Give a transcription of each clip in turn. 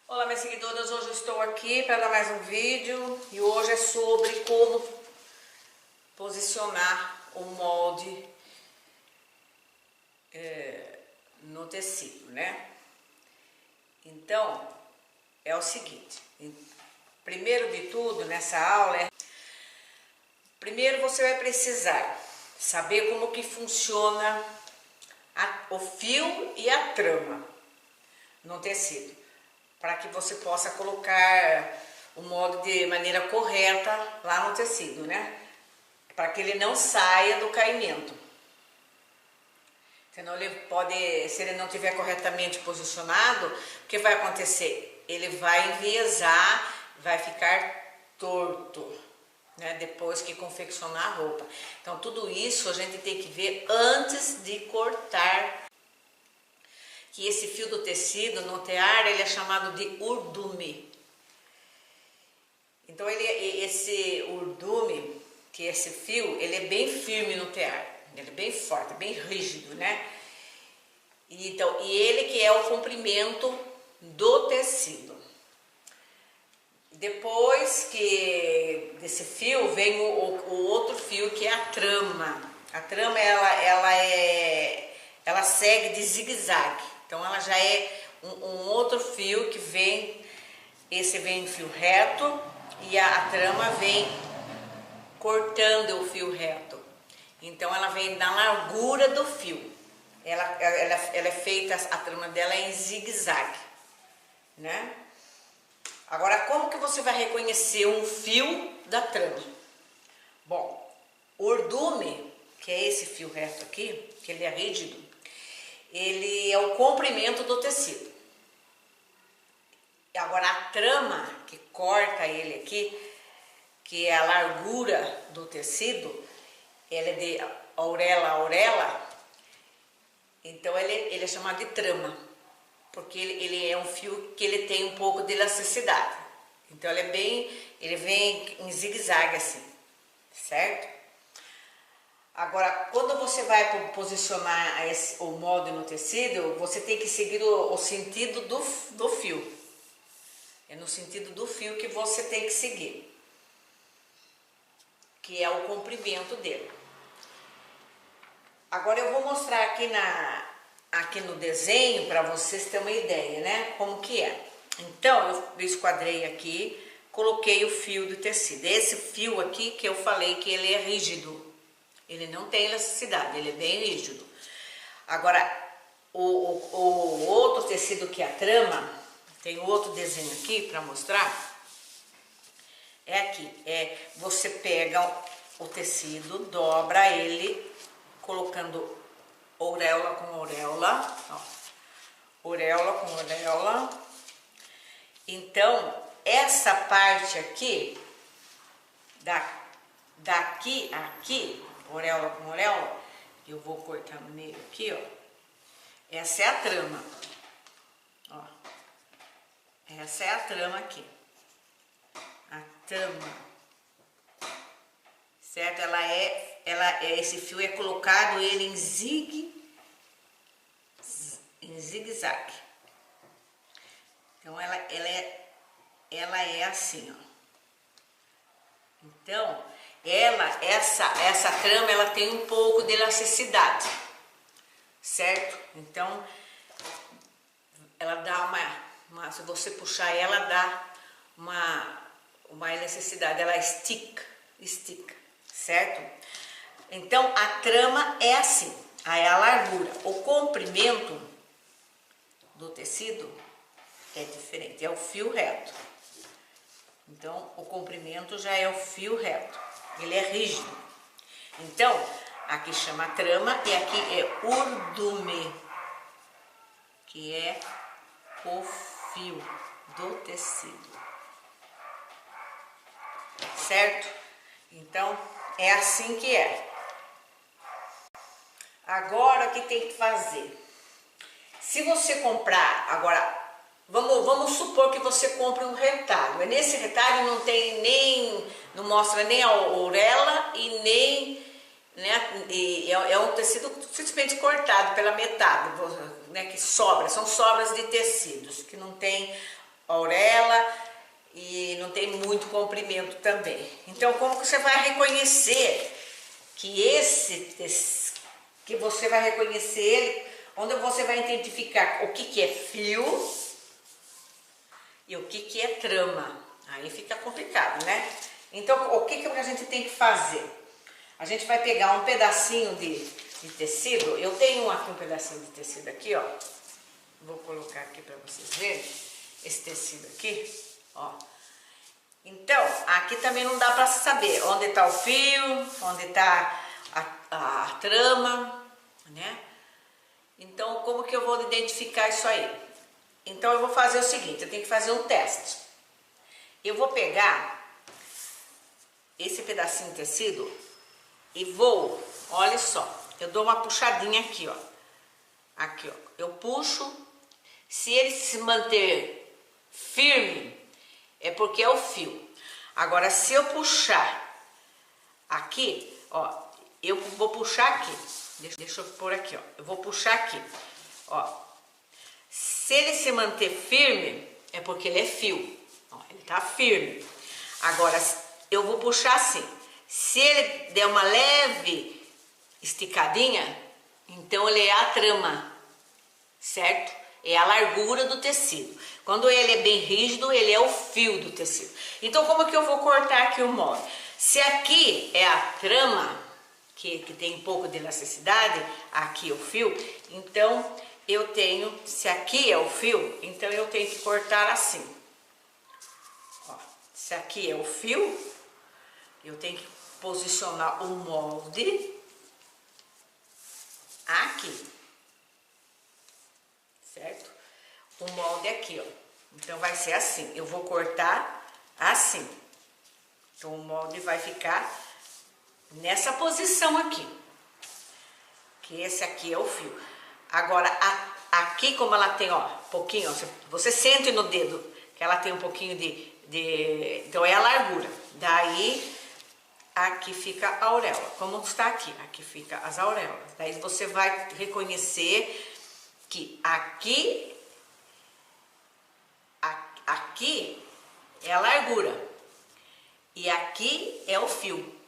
Olá, minhas seguidoras, hoje eu estou aqui para dar mais um vídeo e hoje é sobre como posicionar o molde no tecido, né? Então, é o seguinte, primeiro de tudo nessa aula, primeiro você vai precisar saber como que funciona o fio e a trama no tecido, para que você possa colocar o molde de maneira correta lá no tecido, né? Para que ele não saia do caimento. Senão ele pode, se ele não estiver corretamente posicionado, o que vai acontecer? Ele vai enviesar, vai ficar torto, né? Depois que confeccionar a roupa. Então tudo isso a gente tem que ver antes de cortar. Que esse fio do tecido no tear ele é chamado de urdume. Então esse urdume, que esse fio, ele é bem firme no tear, ele é bem forte, bem rígido, né? E ele que é o comprimento do tecido. Depois que desse fio vem o outro fio que é a trama. A trama ela segue de zigue-zague. Então ela já é um outro fio que vem, esse vem em fio reto e a trama vem cortando o fio reto. Então ela vem na largura do fio. Ela é feita, a trama dela é em zigue-zague, né? Agora, como que você vai reconhecer um fio da trama? Bom, o urdume, que é esse fio reto aqui, que ele é rígido, ele é o comprimento do tecido. Agora a trama que corta ele aqui, que é a largura do tecido, ela é de orelha a orelha, então ele é chamado de trama, porque ele é um fio que ele tem um pouco de elasticidade. Então ele vem em zigue-zague assim, certo? Agora, quando você vai posicionar o molde no tecido, você tem que seguir o sentido do fio. É no sentido do fio que você tem que seguir, que é o comprimento dele. Agora eu vou mostrar aqui no desenho para vocês terem uma ideia, né? Como que é. Então, eu esquadrei aqui, coloquei o fio do tecido. Esse fio aqui que eu falei que ele é rígido. Ele não tem elasticidade, ele é bem rígido. Agora, o outro tecido que é a trama, tem outro desenho aqui para mostrar. É aqui, você pega o tecido, dobra ele, colocando auréola com auréola, ó, auréola com auréola. Então, essa parte aqui, daqui a aqui, auréola com auréola, eu vou cortar no meio aqui, ó. Essa é a trama, ó. Essa é a trama aqui. A trama, certo? Esse fio é colocado ele em zigue-zague. Então ela é assim, ó. Então essa trama ela tem um pouco de elasticidade, certo? Então ela dá se você puxar ela dá uma elasticidade, ela estica, certo? Então a trama é assim, aí a largura, o comprimento do tecido é diferente, é o fio reto. Então o comprimento já é o fio reto, ele é rígido. Então aqui chama trama e aqui é urdume, que é o fio do tecido, certo? Então é assim que é. Agora o que tem que fazer? Se você comprar, agora vamos supor que você compre um retalho. Nesse retalho não mostra nem a orelha e nem, né, é um tecido simplesmente cortado pela metade, né, que são sobras de tecidos, que não tem auréola e não tem muito comprimento também. Então, como que você vai reconhecer que você vai reconhecer ele, onde você vai identificar o que é fio e o que é trama. Aí fica complicado, né? Então, o que a gente tem que fazer? A gente vai pegar um pedacinho de tecido. Eu tenho aqui um pedacinho de tecido aqui, ó. Vou colocar aqui para vocês verem esse tecido aqui, ó. Então, aqui também não dá para saber onde está o fio, onde está a trama, né? Então, como que eu vou identificar isso aí? Então, eu vou fazer o seguinte, eu tenho que fazer um teste. Eu vou pegar esse pedacinho de tecido e vou, olha só, eu dou uma puxadinha aqui, ó. Aqui, ó. Eu puxo, se ele se manter firme, é porque é o fio. Agora, se eu puxar aqui, ó, eu vou puxar aqui. Deixa eu pôr aqui, ó. Eu vou puxar aqui, ó. Se ele se manter firme, é porque ele é fio. Ó, ele tá firme. Agora, eu vou puxar assim. Se ele der uma leve esticadinha, então ele é a trama, certo? É a largura do tecido. Quando ele é bem rígido, ele é o fio do tecido. Então, como que eu vou cortar aqui o molde? Se aqui é a trama, que tem um pouco de elasticidade, aqui é o fio, então eu tenho, se aqui é o fio, então eu tenho que cortar assim. Ó, se aqui é o fio, eu tenho que posicionar o molde aqui, certo? O molde aqui, ó. Então vai ser assim, eu vou cortar assim. Então o molde vai ficar nessa posição aqui, que esse aqui é o fio. Agora aqui, como ela tem, ó, pouquinho, ó, você sente no dedo que ela tem um pouquinho então é a largura. Daí aqui fica a auréola, como está aqui, aqui fica as auréolas. Daí você vai reconhecer que aqui é a largura e aqui é o fio.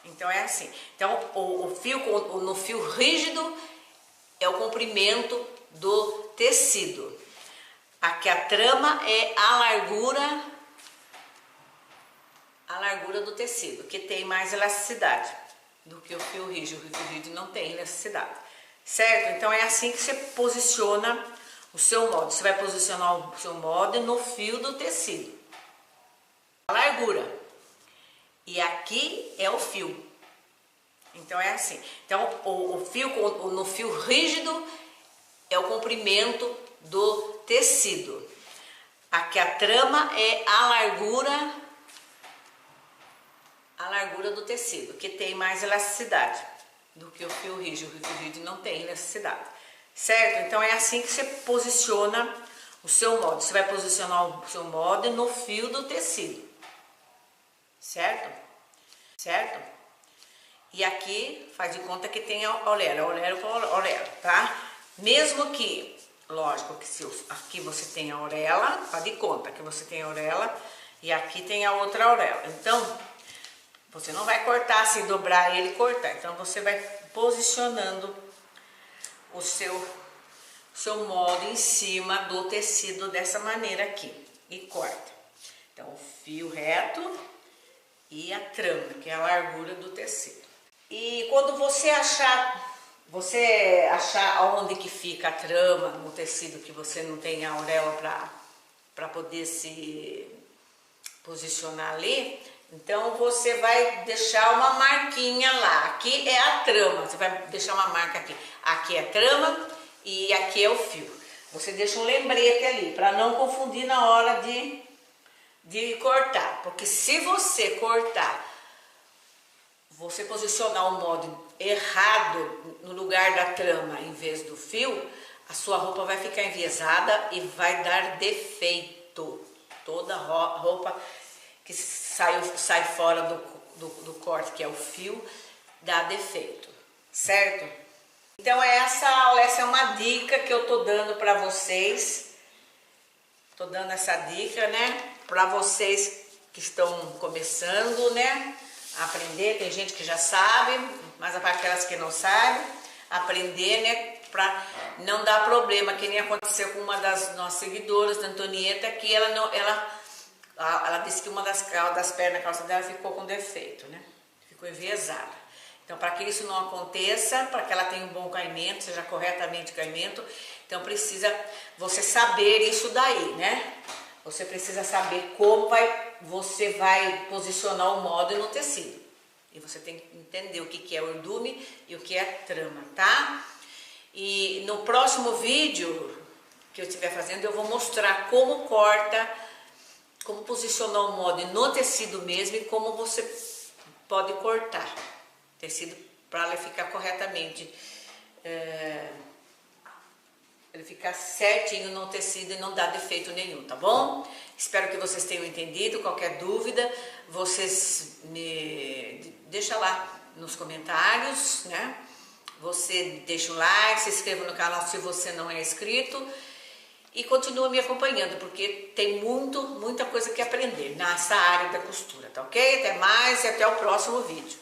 Então é assim. Então o fio no fio rígido é o comprimento do tecido. Aqui a trama é a largura do tecido, que tem mais elasticidade do que o fio rígido. O fio rígido não tem elasticidade, certo? Então é assim que você posiciona o seu molde. Você vai posicionar o seu molde no fio do tecido, a largura, e aqui é o fio. Então é assim. Então o fio no fio rígido é o comprimento do tecido. Aqui a trama é a largura do tecido, que tem mais elasticidade do que o fio rígido. O fio rígido não tem elasticidade, certo? Então é assim que você posiciona o seu molde. Você vai posicionar o seu molde no fio do tecido, certo? Certo? E aqui faz de conta que tem a auréola, tá? Mesmo que, lógico que se aqui você tem a auréola, faz de conta que você tem a auréola e aqui tem a outra auréola. Então, você não vai cortar assim, dobrar ele e cortar. Então, você vai posicionando o seu molde em cima do tecido dessa maneira aqui e corta. Então, o fio reto e a trama, que é a largura do tecido. E quando você achar onde que fica a trama no tecido, que você não tem a auréola para poder se posicionar ali, então você vai deixar uma marquinha lá. Aqui é a trama, você vai deixar uma marca aqui. Aqui é a trama e aqui é o fio. Você deixa um lembrete ali, para não confundir na hora de cortar. Porque se você cortar, você posicionar o molde errado no lugar da trama em vez do fio, a sua roupa vai ficar enviesada e vai dar defeito. Toda roupa que sai fora do corte, que é o fio, dá defeito, certo? Então essa é uma dica que eu tô dando para vocês Tô dando essa dica, né, para vocês que estão começando, né, a aprender. Tem gente que já sabe, mas para aquelas que não sabem, aprender, né, para não dar problema, que nem aconteceu com uma das nossas seguidoras, da Antonieta, que ela disse que uma das pernas da calça dela ficou com defeito, né, ficou enviesada. Então, para que isso não aconteça, para que ela tenha um bom caimento, seja corretamente caimento, então precisa você saber isso daí, né? Você precisa saber como você vai posicionar o módulo no tecido. E você tem que entender o que é ordume e o que é trama, tá? E no próximo vídeo que eu estiver fazendo, eu vou mostrar como corta, como posicionar o módulo no tecido mesmo e como você pode cortar tecido para ele ficar corretamente, ele ficar certinho no tecido e não dar defeito nenhum, tá bom? Espero que vocês tenham entendido. Qualquer dúvida, vocês me deixa lá nos comentários, né? Você deixa o like, se inscreva no canal se você não é inscrito e continua me acompanhando, porque tem muita coisa que aprender nessa área da costura, tá ok? Até mais e até o próximo vídeo.